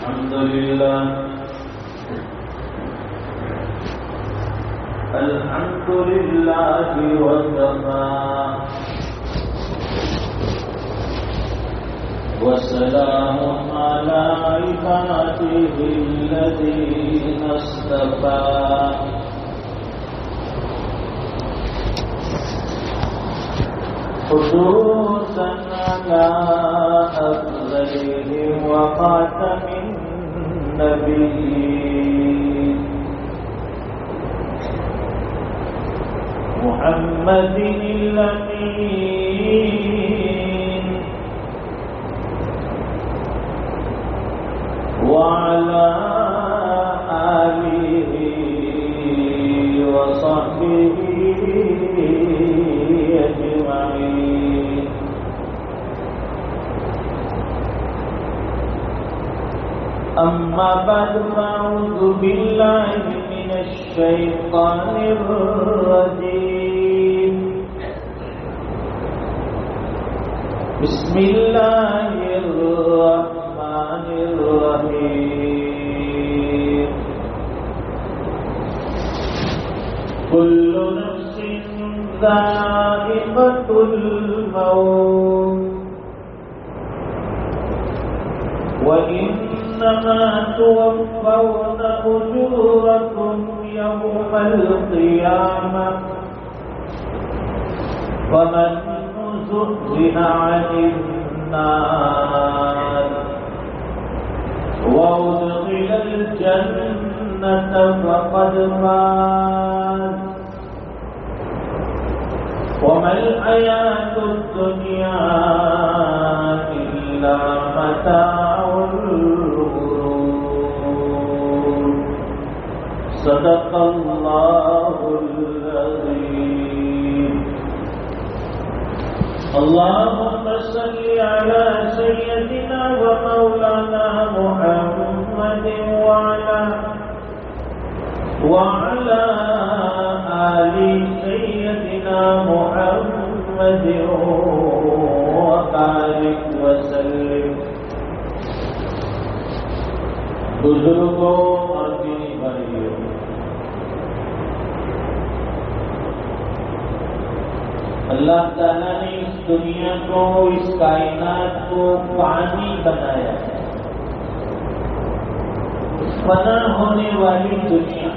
الحمد لله الحمد لله وكفى وسلام على عباده الذين اصطفى خصوصا على أفضلهم وخاتم النبيين محمد الأمين وعلى آله وصحبه أجمعين. أما بعد فأعوذ بالله من الشيطان الرجيم. بسم الله الرحمن الرحيم. كل نفس ذائقة الموت وإنما توفون أجوركم يوم القيامة فمن زحزح عن النار وأدخل الجنة فقد فاز وما الحياة الدنيا إلا متاع الغرور. صدق الله العظيم. اللهم صل على سيدنا ومولانا محمد وعلى آل سيدنا محمد وبارك وسلم. بزرگوں اور دینی بھائیوں، اللہ تعالیٰ نے اس دنیا کو، اس کائنات کو پانی بنایا ہے. فنا ہونے والی دنیا،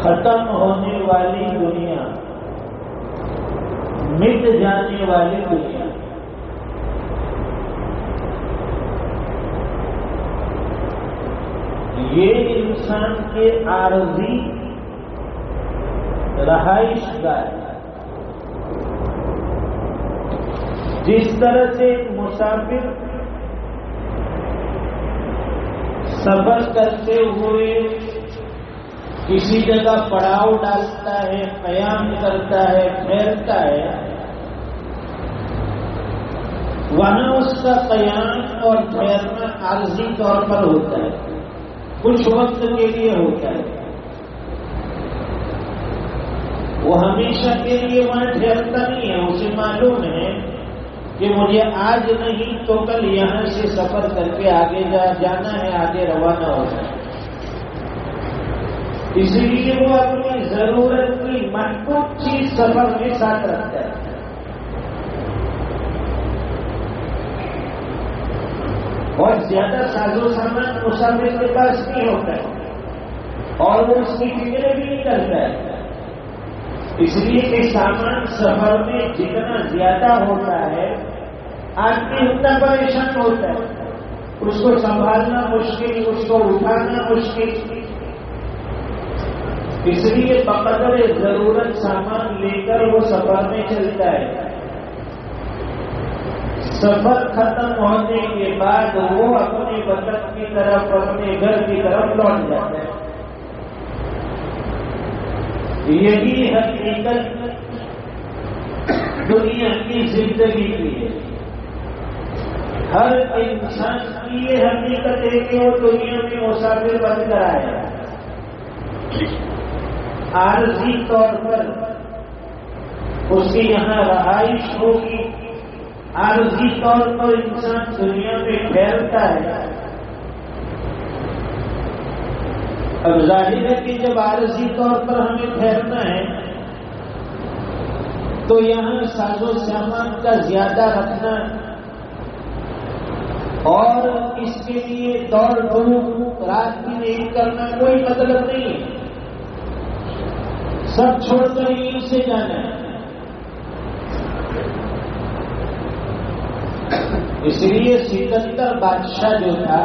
ختم ہونے والی دنیا، مٹ جانے والی دنیا، یہ انسان کے عارضی رہائش گاہ. جس طرح سے ایک مسافر سفر کرتے ہوئے کسی جگہ پڑاؤ ڈالتا ہے، قیام کرتا ہے، ٹھہرتا ہے، وہاں اس کا قیام اور ٹھہرنا عارضی طور پر ہوتا ہے، کچھ وقت کے لیے ہوتا ہے. وہ ہمیشہ کے لیے وہاں ٹھہرتا نہیں ہے. اسے معلوم ہے کہ مجھے آج نہیں تو کل یہاں سے سفر کر کے آگے جانا ہے، آگے روانہ ہونا ہے. اس لیے وہ اپنی ضرورت کی محدود چیز سفر کے ساتھ رکھتا ہے. اور زیادہ ساز و سامان مسافر کے پاس نہیں ہوتا ہے اور وہ اس کی فکر بھی نہیں کرتا ہے. اس لیے کہ سامان سفر میں جتنا زیادہ ہوتا ہے آدمی اتنا پریشان ہوتا ہے. اس کو سنبھالنا مشکل، اس کو اٹھانا مشکل. اس لیے بقدر ضرورت سامان لے کر وہ سفر میں چلتا ہے. سفر ختم ہونے کے بعد وہ اپنے وطن کی طرف، اپنے گھر کی طرف لوٹ جاتا ہے. یہی حقیقت دنیا کی زندگی کی ہے. ہر انسان کی یہ حقیقت ہے کہ وہ دنیا میں مسافر بن کر آیا. عارضی طور پر اس کی یہاں رہائش ہوگی، عارضی طور پر انسان دنیا میں ٹھہرتا ہے. اب ظاہر ہے کہ جب عارضی طور پر ہمیں ٹھہرنا ہے تو یہاں ساز و سامان کا زیادہ رکھنا اور اس کے لیے دوڑ دھوپ رات بھی نہیں کرنا کوئی مطلب نہیں ہے. سب چھوڑ کر یہیں سے جانا ہے. اس لیے سکندر بادشاہ جو تھا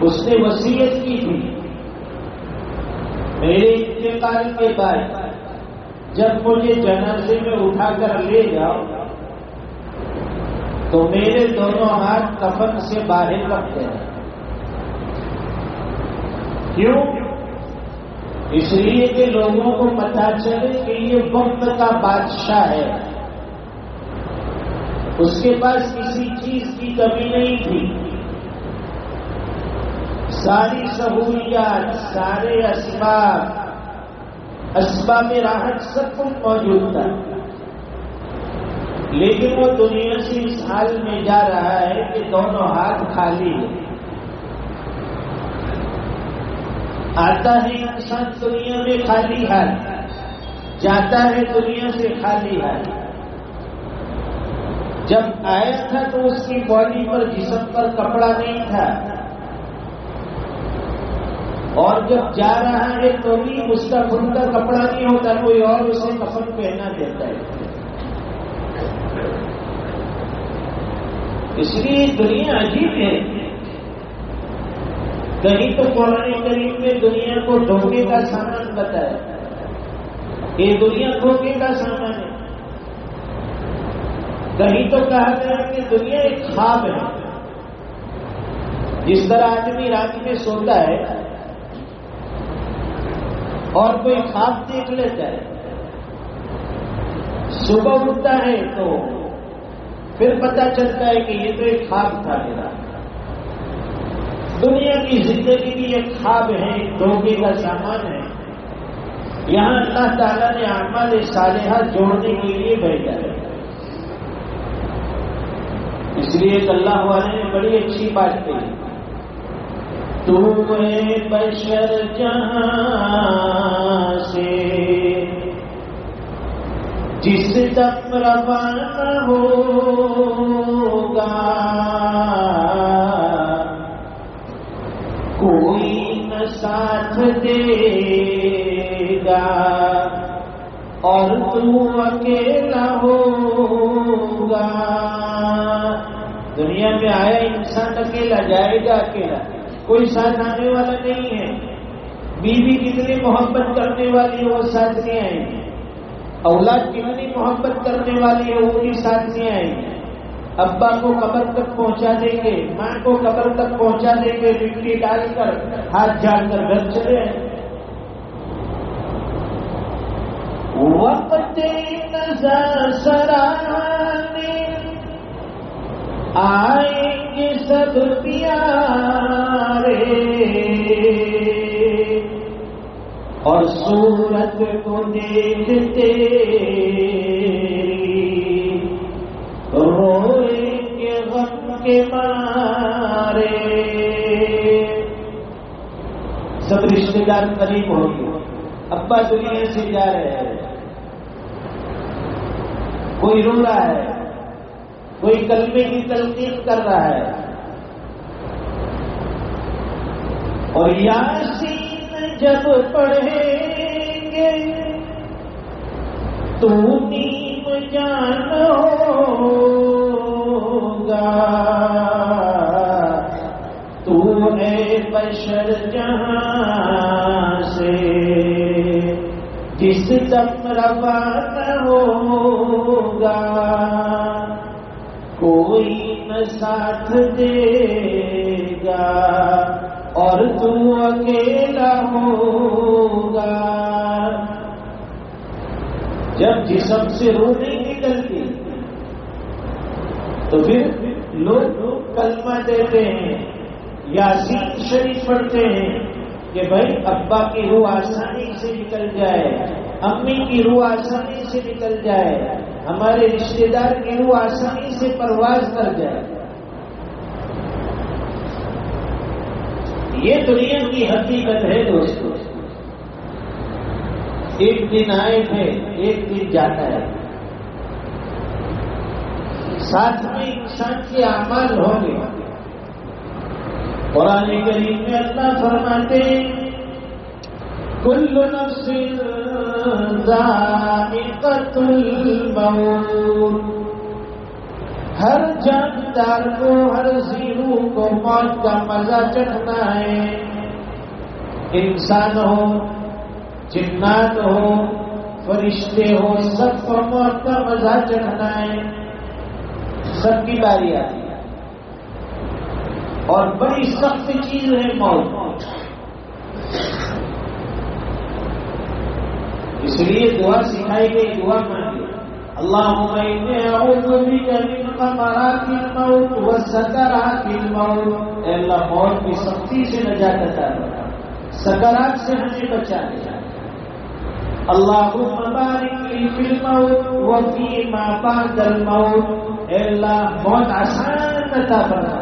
اس نے وصیت کی تھی میرے انتقال کے بعد جب مجھے جنازے میں اٹھا کر لے جاؤ تو میرے دونوں ہاتھ کفن سے باہر رکھ دینا. کیوں؟ اس لیے کہ لوگوں کو پتہ چلے کہ یہ وقت کا بادشاہ ہے. اس کے پاس کسی چیز کی کمی نہیں تھی. ساری سہولیات، سارے اسباب راحت سب کچھ موجود تھا. لیکن وہ دنیا سے اس حال میں جا رہا ہے کہ دونوں ہاتھ خالی ہیں. آتا ہے انسان دنیا میں خالی ہاتھ، جاتا ہے دنیا سے خالی ہاتھ. جب آیا تھا تو اس کی باڈی پر، جسم پر کپڑا نہیں تھا، اور جب جا رہا ہے تو بھی اس کا خود کا کپڑا نہیں ہوتا، کوئی اور اسے کفن پہنا دیتا ہے. اس لیے دنیا عجیب ہے. کہیں تو قرآن کریم میں دنیا کو دھوکے کا سامان بتایا. یہ دنیا دھوکے کا سامان ہے. کہیں تو کہا گیا کہ دنیا ایک خواب ہے. جس طرح آدمی رات میں سوتا ہے اور کوئی خواب دیکھ لیتا ہے، صبح اٹھتا ہے تو پھر پتہ چلتا ہے کہ یہ تو ایک خواب تھا میرا. دنیا کی زندگی بھی ایک خواب ہے، ایک دھوکے کا سامان ہے. یہاں اللہ تعالیٰ نے اعمال صالحہ جوڑنے کے لیے بھیجا ہے. اس لیے اللہ والے نے بڑی اچھی بات کہی، تو اے بشر جہاں سے جس دم روانہ ہوگا کوئی نہ ساتھ دے گا اور تو اکیلا ہوگا. دنیا میں آیا انسان اکیلا جائے گا، اکیلا، کوئی ساتھ آنے والا نہیں ہے. بیوی کتنی محبت کرنے والی ہے وہ ساتھ نہیں آئیں گے. اولاد کتنی محبت کرنے والی ہے وہ بھی ساتھ نہیں آئیں گے. ابا کو قبر تک پہنچا دیں گے، ماں کو قبر تک پہنچا دیں گے، مٹی ڈال کر ہاتھ جھاڑ کر گھر چلے آئیں. وقت نظر سرانے آئیں گے سب پیارے اور صورت کو دیکھتے روئیں گے غم کے مارے. سب رشتے دار قریب ہوں گے. ابا دنیا سے جا رہے ہیں، کوئی رو رہا ہے، کوئی کلمے کی تلقین کر رہا ہے. اور یاسین جب پڑھیں گے تو نیم جان ہوگا. تو اے بشر جہاں سے جس دم روانہ ہوگا کوئی نہ ساتھ دے گا اور تو اکیلا ہوگا. جب جسم سے روح نہیں نکلتی تو پھر لوگ کلمہ دیتے ہیں، یاسین شریف پڑھتے ہیں کہ بھائی ابا کی روح آسانی سے نکل جائے، امی کی روح آسانی سے نکل جائے. ہمارے رشتے دار کی روح آسانی سے پرواز کر جائے. یہ دنیا کی حقیقت ہے دوستو. ایک دن آئے تھے، ایک دن جاتا ہے. ساتھ میں انسان کے اعمال ہوں گے. قرآن کریم میں اللہ فرماتے کل نفس ذائقۃ الموت، ہر جاندار کو، ہر زیرو کو موت کا مزہ چکھنا ہے. انسان ہو، جنات ہو، فرشتے ہو، سب کو موت کا مزہ چکھنا ہے. سب کی باری آتی ہے اور بڑی سخت چیز ہے موت. اس لیے دعا سکھائی گئی، دعا مانگی اللہم انی اعوذ بک من غمرات الموت وسکرات الموت. اے اللہ موت کی سختی سے نجات عطا فرما، سکرات سے ہمیں بچا لے. اللہم بارک لی فی الموت وفیما بعد الموت. اے اللہ موت آسان عطا فرما.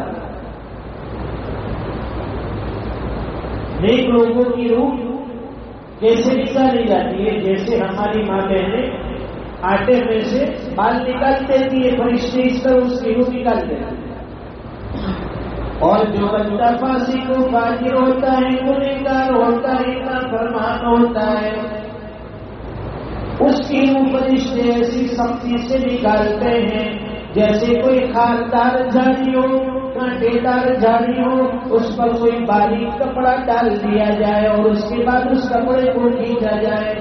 نیک لوگوں کی روح کیسے نکالی جاتی ہے؟ جیسے ہماری ماں بہنیں آٹے میں سے بال نکال دیتی ہے، فرشتے اس طرح اس کی روح نکال دیتے ہیں. اور جو بندہ فاسق و فاجر ہوتا ہے، گنہگار ہوتا ہے، نافرمان ہوتا ہے، اس کی روح فرشتے ایسی سختی سے نکالتے ہیں جیسے کوئی خاردار جھاڑی ہو، کانٹے دار جھاڑی ہو، اس پر کوئی باریک کپڑا ڈال دیا جائے اور اس کے بعد اس کپڑے کو کھینچا جائے.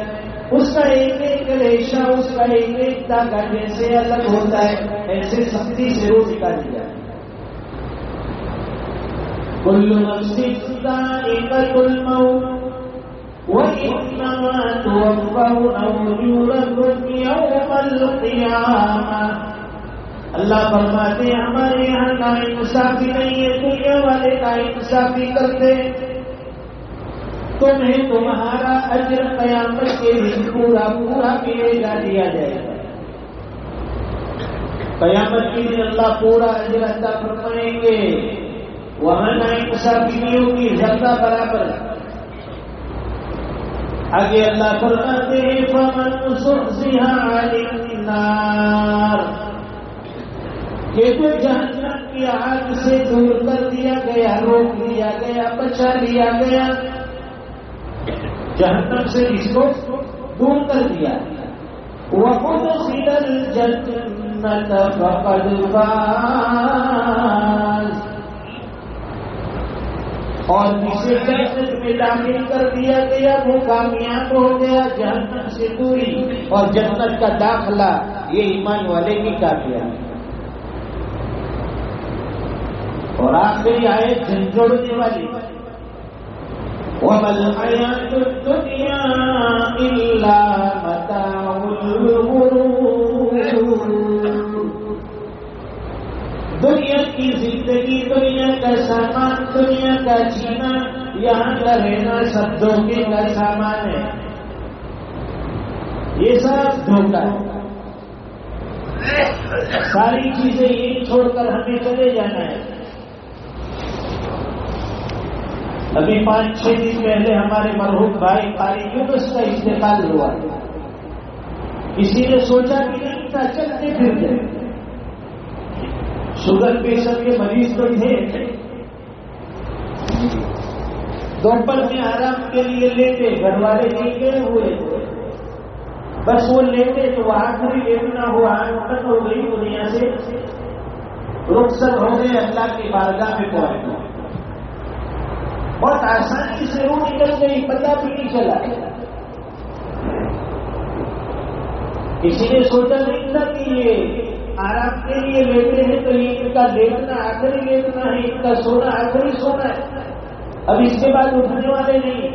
اس کا ایک ایک ریشہ، اس کا ایک ایک داغا جیسے الگ ہوتا ہے، ایسے سختی سے روح نکالی جائے. کل نفس ذائقۃ الموت وَإِنَّمَا تُوَفَّوْنَ أُجُورَكُمْ يَوْمَ الْقِيَامَةِ. اللہ فرماتے ہیں ہمارے یہاں ناانصافی نہیں ہے، دنیا والے ناانصافی کرتے. تمہیں تمہارا اجر قیامت کے دن پورا پورا ملے گا، دیا جائے گا. قیامت کے دن اللہ پورا اجر عطا فرمائیں گے. وہاں ناانصافی نہیں ہوگی، ذرہ برابر. آگے اللہ فرماتے ہیں فَمَنْ زُحْزِحَ عَنِ النَّارِ، کہ تو جہنم کی آگ سے دور کر دیا گیا، روک لیا گیا، بچا لیا گیا. جہنم سے اس کو دور کر دیا. وَأُدْخِلَ الْجَنَّةَ فَقَدْ فَازَ، اور جسے جنت میں داخل کر دیا گیا وہ کامیاب ہو گیا. جہنم سے دوری اور جنت کا داخلہ یہ ایمان والے کی کامیابی. اور آخری آیت جھنجھوڑنے والی وَمَا الْحَيَاةُ الدُّنْيَا إِلَّا مَتَاعُ الْغُرُورِ. دنیا کی زندگی، دنیا کا سامان، دنیا کا جینا، یہاں کا رہنا سب دھوکے کا سامان ہے. یہ سب دھوکہ ہے. ساری چیزیں یہ چھوڑ کر ہمیں چلے جانا ہے. ابھی 5-6 دن پہلے ہمارے مرحوم بھائی قاری یونس کا انتقال ہوا. کسی نے سوچا کہ نہیں تھا، چلتے پھرتے. شوگر پریشر کے مریض تو تھے، دوپہر میں آرام کے لیے لیتے، گھر والے نہیں گئے ہوئے، بس وہ لیتے تو وہ آخری لیٹنا ہوا، ختم ہو گئی دنیا سے، رخصت ہو گئے، اللہ کی بارگاہ میں پہنچ گئے. بہت آسانی سے روح نکل گئی، پتہ بھی نہیں چلا. کسی نے سوچا نہیں تھا کہ یہ آرام کے لیے لیتے ہیں تو ان کا لیٹنا آخری لیٹنا ہے، ان کا سونا آخری سونا ہے، اب اس کے بعد اٹھنے والے نہیں.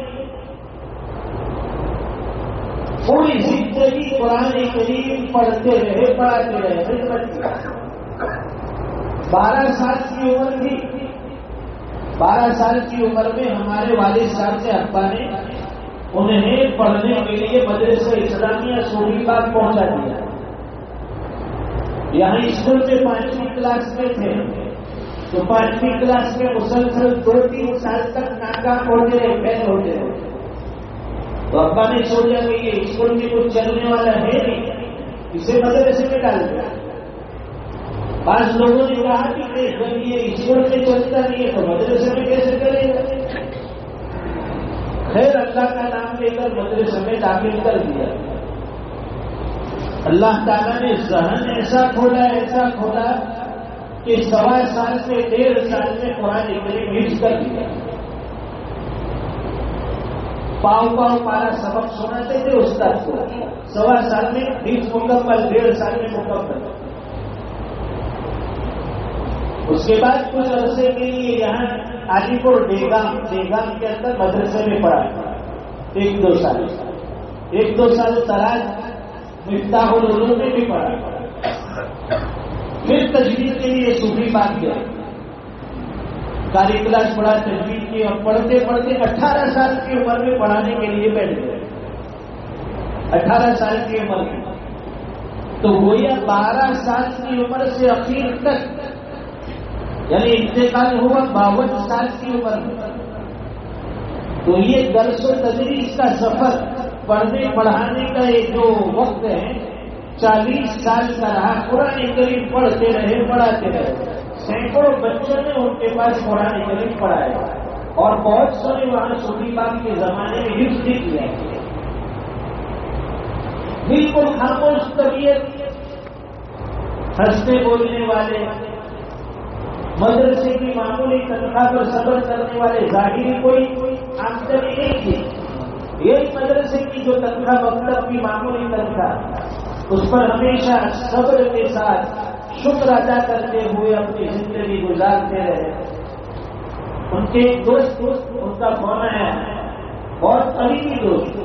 پوری زندگی قرآن کریم پڑھتے رہے، پڑھاتے رہے. 12 سال کی عمر تھی. 12 سال کی عمر میں ہمارے والد صاحب سے ابا نے انہیں پڑھنے کے لیے مدرسہ اسلامیہ سوری باغ پہنچا دیا. یہاں اسکول میں 5ویں کلاس میں تھے تو 5ویں کلاس میں مسلسل 2-3 سال تک ناکام ہوتے رہے، فیل ہوتے رہے. تو ابا نے سوچا کہ یہ اسکول میں کچھ چلنے والا ہے نہیں، اسے مدرسے میں ڈال دیا. بعض لوگوں نے کہا کہ جب یہ اسکول میں چلتا نہیں ہے تو مدرسے میں کیسے کرے گا؟ خیر اللہ کا نام لے کر مدرسے میں داخل کر دیا. اللہ تعالیٰ نے ذہن ایسا کھولا کہ 1.25 سال سے 1.5 سال میں قرآن کریم حفظ کر دیا. پاؤ پارا سبق سناتے تھے استاد کو، 1.25 سال میں حفظ مکمل، 1.5 سال میں مکمل. اس کے بعد کچھ عرصے کے لیے یہاں علی پور بیگام کے اندر مدرسے میں پڑھا 1-2 سال تراج مفتاح العلوم میں بھی پڑھا. پھر تجوید کے لیے صوفی بات گیا، قاری کلاس پڑھا، تجوید کی، اور پڑھتے 18 سال کی عمر میں پڑھانے کے لیے بیٹھ گئے. 18 سال کی عمر میں تو گویا 12 سال کی عمر سے اخیر تک، یعنی انتقال ہوا 52 سال کی عمر میں. تو یہ درس و تدریس کا سفر، پڑھنے پڑھانے کا یہ جو وقت ہے 40 سال کا رہا. قرآن کریم پڑھتے رہے، پڑھاتے رہے. سینکڑوں بچوں نے ان کے پاس قرآن کریم پڑھایا اور بہت سارے وہاں صوفی بات کے زمانے میں حفظ بھی کیا. بالکل خاموش طبیعت، ہنسنے بولنے والے، مدرسے کی معمولی تنخواہ پر صبر کرنے والے، ظاہری کوئی آمدنی نہیں تھی. یہی مدرسے کی جو تنخواہ، مکتب کی معمولی تنخواہ، اس پر ہمیشہ صبر کے ساتھ شکر ادا کرتے ہوئے اپنی زندگی گزارتے رہے. ان کے ایک دوست ان کا فون آیا، بہت قریبی دوست،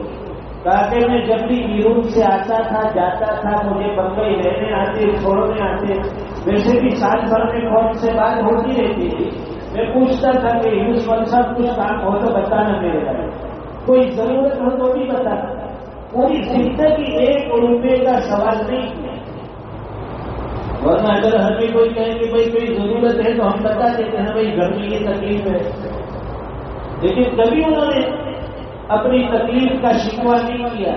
کہا کہ میں جب بھی بیرون سے آتا تھا جاتا تھا مجھے بمبئی رہنے آتے، چھوڑنے آتے، ویسے بھی سال بھر میں فون سے بات ہوتی رہتی تھی. میں پوچھتا تھا کہ یوز صاحب کچھ کام ہو تو بتانا میرے گھر، کوئی ضرورت ہو تو بھی بتا. پوری زندگی 1 روپے کا سوال نہیں کیا. ورنہ اگر ہمیں کوئی کہے کہ بھائی کوئی ضرورت ہے تو ہم بتا دیتے ہیں بھائی گھر میں یہ تکلیف ہے، لیکن کبھی انہوں نے اپنی تکلیف کا شکوہ نہیں کیا.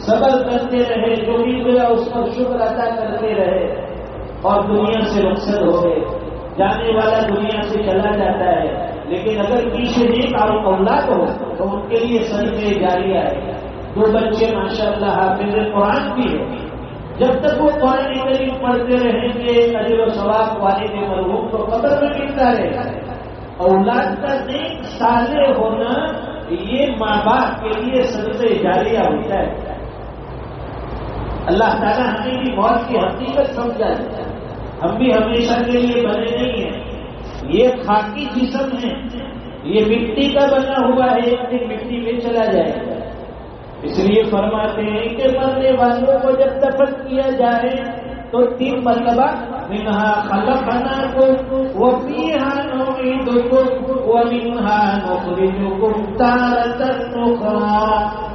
صبر کرتے رہے، جو بھی گیا اس پر شکر ادا کرتے رہے اور دنیا سے رخصت ہو گئے. جانے والا دنیا سے چلا جاتا ہے، لیکن اگر پیچھے نیک اولاد ہو تو ان کے لیے صدقہ جاریہ ہے. 2 بچے ماشاءاللہ حافظ قرآن بھی ہے. جب تک وہ قرآن کریم پڑھتے رہیں گے اجر و ثواب والد مرحوم تو قبر میں ملتا رہے گا. اولاد کا نیک صالح ہونا یہ ماں باپ کے لیے صدقہ جاریہ ہوتا ہے. اللہ تعالیٰ ہمیں بھی موت کی حقیقت سمجھا دیتا ہے. ہم بھی ہمیشہ کے لیے بنے نہیں ہیں. یہ خاکی جسم ہے، یہ مٹی کا بنا ہوا ہے، ایک دن مٹی میں چلا جائے گا. اس لیے فرماتے ہیں کہ مرنے والوں کو جب دفن کیا جائے تو 3 مرتبہ منہا خلقناکم وفیہا نعیدکم ومنہا نخرجکم تارۃ اخری،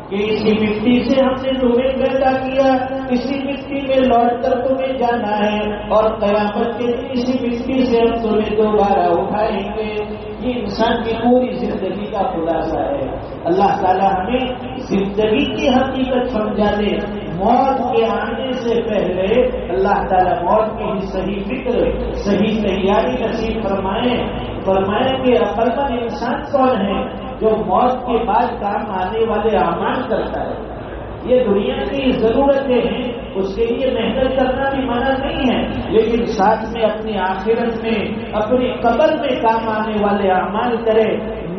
کہ اسی مٹی سے ہم نے تمہیں پیدا کیا، اسی مٹی میں لوٹ کر تمہیں جانا ہے، اور قیامت کے دن اسی مٹی سے ہم تمہیں دوبارہ اٹھائیں گے. یہ انسان کی پوری زندگی کا خلاصہ ہے. اللہ تعالیٰ ہمیں زندگی کی حقیقت سمجھا دے. موت کے آنے سے پہلے اللہ تعالیٰ موت کی صحیح فکر، صحیح تیاری نصیب فرمائے کہ عقل مند انسان کون ہے جو موت کے بعد کام آنے والے اعمال کرتا ہے. یہ دنیا کی ضرورتیں ہیں، اس کے لیے محنت کرنا بھی منع نہیں ہے، لیکن ساتھ میں اپنی آخرت میں، اپنی قبر میں کام آنے والے اعمال کرے،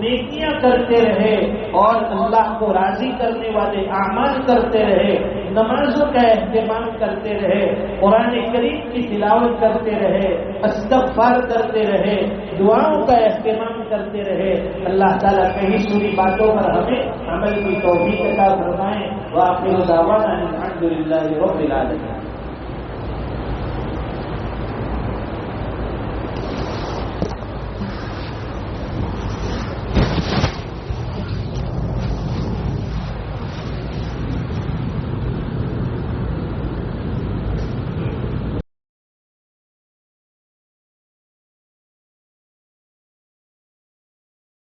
نیکیاں کرتے رہے اور اللہ کو راضی کرنے والے اعمال کرتے رہے، نمازوں کا اہتمام کرتے رہے، قرآن کریم کی تلاوت کرتے رہے، استغفار کرتے رہے، دعاؤں کا اہتمام کرتے رہے. اللہ تعالیٰ کہیں سنی باتوں پر ہمیں عمل کی توفیق عطا فرمائے. وآخر دعوانا الحمد للہ رب العالمین.